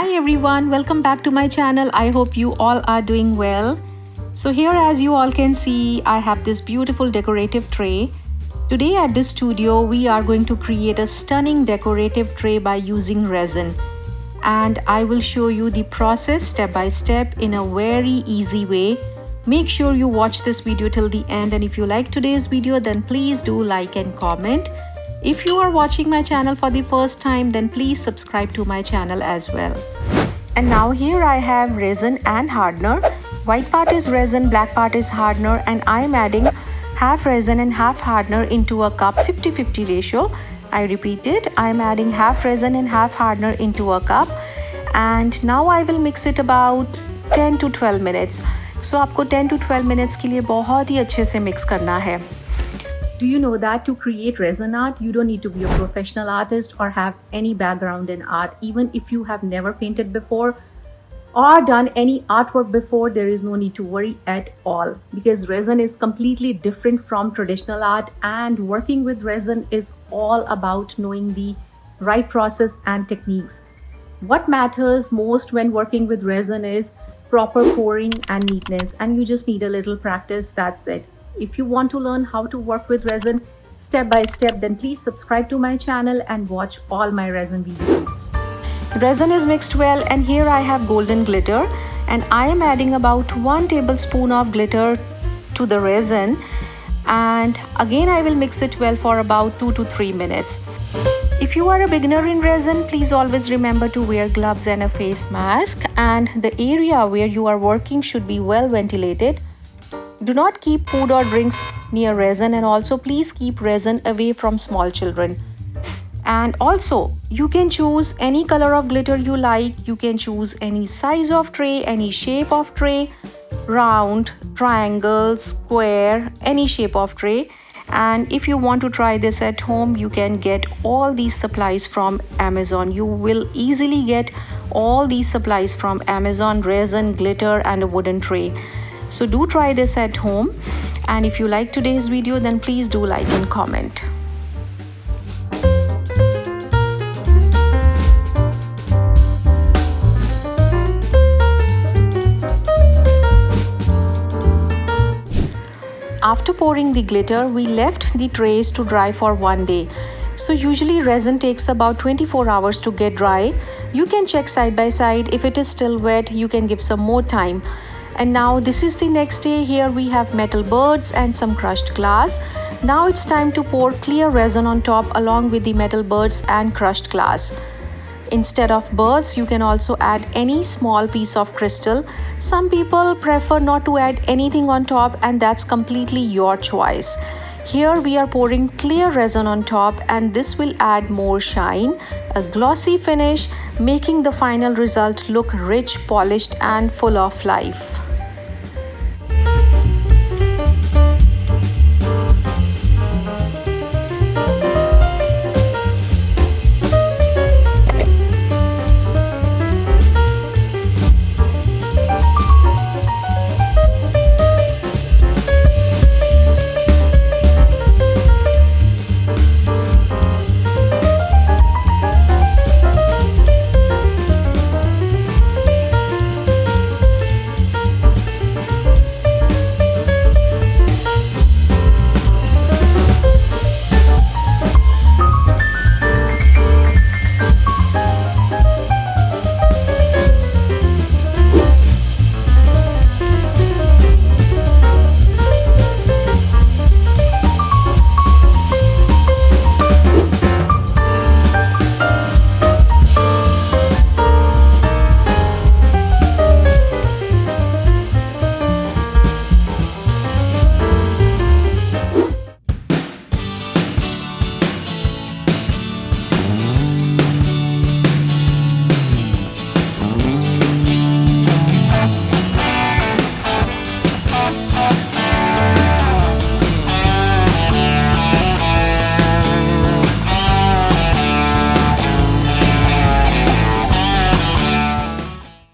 Hi everyone, welcome back to my channel. I hope you all are doing well. So here, as you all can see, I have this beautiful decorative tray. Today at this studio we are going to create a stunning decorative tray by using resin, and I will show you the process step by step in a very easy way. Make sure you watch this video till the end, and if you like today's video then please do like and comment. If you are watching my channel for the first time, then please subscribe to my channel as well. And now here I have resin and hardener. White part is resin, black part is hardener, and I am adding half resin and half hardener into a cup, 50-50 ratio. I repeat it, I am adding half resin and half hardener into a cup, and now I will mix it about 10 to 12 minutes. So आपको 10 to 12 minutes के लिए बहुत ही अच्छे से mix करना है. Do you know that to create resin art, you don't need to be a professional artist or have any background in art. Even if you have never painted before or done any artwork before, there is no need to worry at all, because resin is completely different from traditional art, and working with resin is all about knowing the right process and techniques. What matters most when working with resin is proper pouring and neatness, and you just need a little practice, that's it. If you want to learn how to work with resin step by step, then please subscribe to my channel and watch all my resin videos. Resin is mixed well, and here I have golden glitter, and I am adding about 1 tablespoon of glitter to the resin, and again I will mix it well for about 2 to 3 minutes. If you are a beginner in resin, please always remember to wear gloves and a face mask, and the area where you are working should be well ventilated. Do not keep food or drinks near resin, and also please keep resin away from small children. And also, you can choose any color of glitter you like. You can choose any size of tray, any shape of tray, round, triangle, square, any shape of tray. And if you want to try this at home, you can get all these supplies from Amazon. You will easily get all these supplies from Amazon: resin, glitter, and a wooden tray. So do try this at home, and if you like today's video, then please do like and comment. After pouring the glitter, we left the trays to dry for 1 day. So usually resin takes about 24 hours to get dry. You can check side by side. If it is still wet, you can give some more time. And now this is the next day. Here we have metal birds and some crushed glass. Now it's time to pour clear resin on top along with the metal birds and crushed glass. Instead of birds, you can also add any small piece of crystal. Some people prefer not to add anything on top, and that's completely your choice. Here we are pouring clear resin on top, and this will add more shine, a glossy finish, making the final result look rich, polished, and full of life.